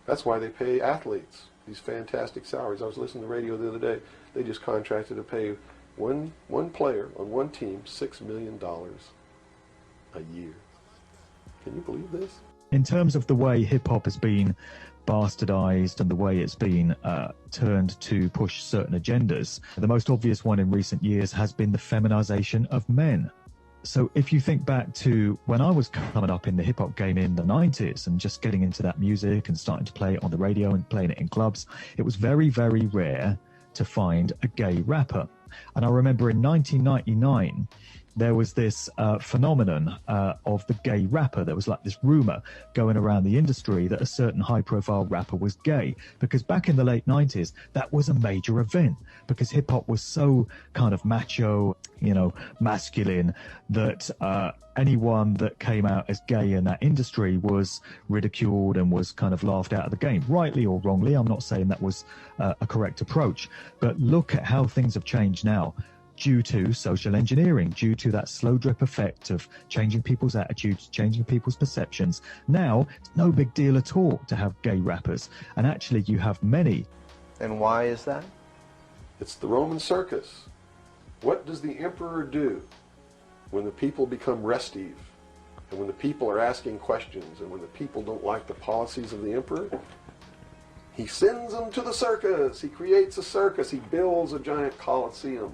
That's why they pay athletes these fantastic salaries. I was listening to the radio the other day. They just contracted to pay one player on one team $6 million a year. Can you believe this? In terms of the way hip-hop has been bastardized and the way it's been turned to push certain agendas, the most obvious one in recent years has been the feminization of men. So if you think back to when I was coming up in the hip-hop game in the 90s and just getting into that music and starting to play it on the radio and playing it in clubs, it was very, very rare to find a gay rapper. And I remember in 1999, there was this phenomenon of the gay rapper. There was like this rumor going around the industry that a certain high-profile rapper was gay, because back in the late 90s, that was a major event, because hip-hop was so kind of macho, you know, masculine, that anyone that came out as gay in that industry was ridiculed and was kind of laughed out of the game, rightly or wrongly. I'm not saying that was a correct approach, but look at how things have changed now, due to social engineering, due to that slow drip effect of changing people's attitudes, changing people's perceptions. Now, it's no big deal at all to have gay rappers. And actually, you have many. And why is that? It's the Roman circus. What does the emperor do when the people become restive, and when the people are asking questions, and when the people don't like the policies of the emperor? He sends them to the circus. He creates a circus. He builds a giant coliseum.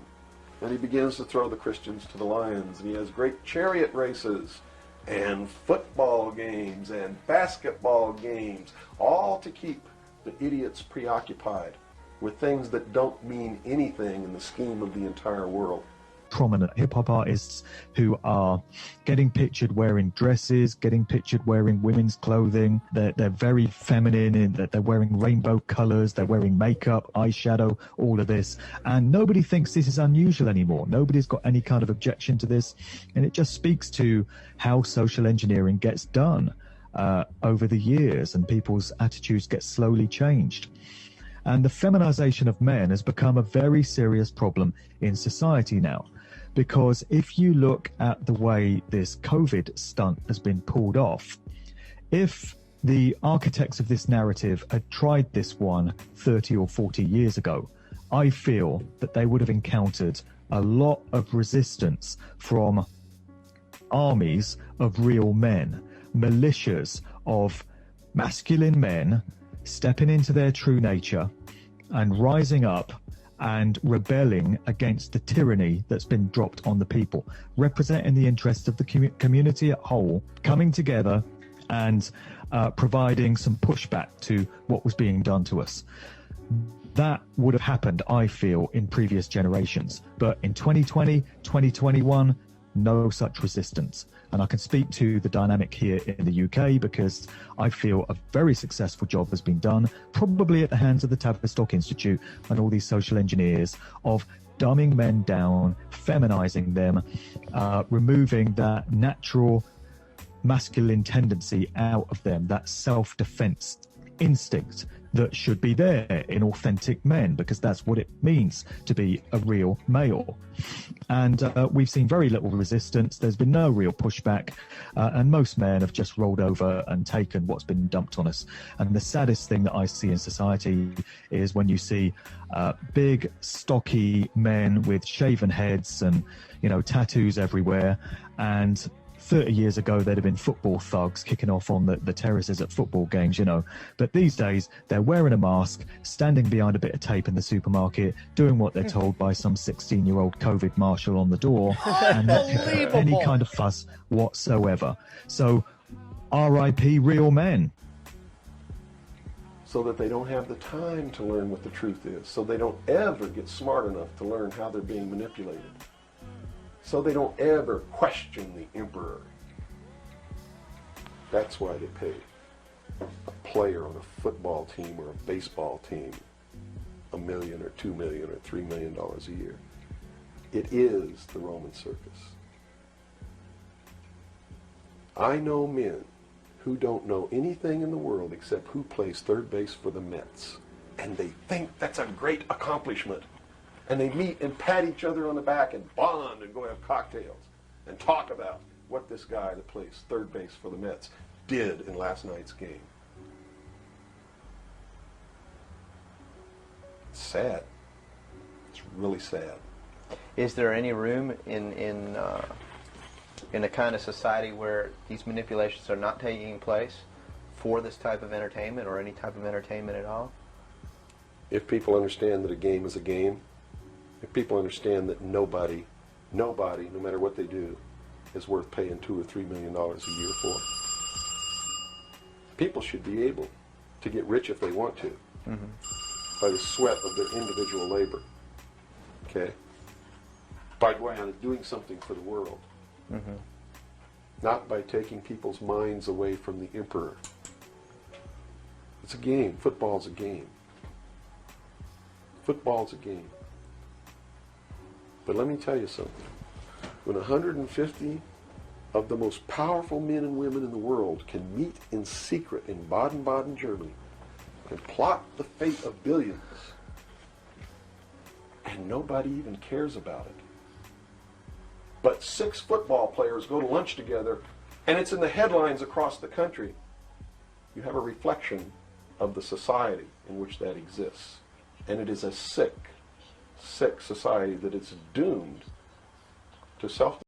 And he begins to throw the Christians to the lions. And he has great chariot races and football games and basketball games, all to keep the idiots preoccupied with things that don't mean anything in the scheme of the entire world. Prominent hip-hop artists who are getting pictured wearing dresses, getting pictured wearing women's clothing. They're very feminine in that they're wearing rainbow colors, they're wearing makeup, eyeshadow, all of this. And nobody thinks this is unusual anymore. Nobody's got any kind of objection to this. And it just speaks to how social engineering gets done over the years, and people's attitudes get slowly changed. And the feminization of men has become a very serious problem in society now. Because if you look at the way this COVID stunt has been pulled off, if the architects of this narrative had tried this one 30 or 40 years ago, I feel that they would have encountered a lot of resistance from armies of real men, militias of masculine men stepping into their true nature and rising up and rebelling against the tyranny that's been dropped on the people, representing the interests of the community at whole, coming together and providing some pushback to what was being done to us. That would have happened, I feel, in previous generations. But in 2020, 2021, no such resistance. And I can speak to the dynamic here in the UK because I feel a very successful job has been done, probably at the hands of the Tavistock Institute and all these social engineers, of dumbing men down, feminizing them, removing that natural masculine tendency out of them, that self-defense instinct that should be there in authentic men, because that's what it means to be a real male. And we've seen very little resistance. There's been no real pushback, and most men have just rolled over and taken what's been dumped on us. And the saddest thing that I see in society is when you see big, stocky men with shaven heads and, you know, tattoos everywhere. And 30 years ago, they'd have been football thugs kicking off on the terraces at football games, you know. But these days, they're wearing a mask, standing behind a bit of tape in the supermarket, doing what they're told by some 16-year-old COVID marshal on the door, and not picking up any kind of fuss whatsoever. So, R.I.P. real men. So that they don't have the time to learn what the truth is. So they don't ever get smart enough to learn how they're being manipulated. So they don't ever question the emperor. That's why they pay a player on a football team or a baseball team $1 million or $2 million or $3 million a year. It is the Roman circus. I know men who don't know anything in the world except who plays third base for the Mets. And they think that's a great accomplishment. And they meet and pat each other on the back and bond and go have cocktails and talk about what this guy that plays third base for the Mets did in last night's game. sad. It's really sad. Is there any room in a kind of society where these manipulations are not taking place for this type of entertainment or any type of entertainment at all? If people understand that a game is a game, if people understand that nobody, no matter what they do, is worth paying $2 or $3 million a year for, people should be able to get rich if they want to, by the sweat of their individual labor, okay? By going out and doing something for the world, not by taking people's minds away from the emperor. It's a game. Football's a game. Football's a game. But let me tell you something. When 150 of the most powerful men and women in the world can meet in secret in Baden-Baden, Germany, and plot the fate of billions, and nobody even cares about it, but 6 football players go to lunch together, and it's in the headlines across the country, you have a reflection of the society in which that exists. And it is a sick society that is doomed to self-destruction.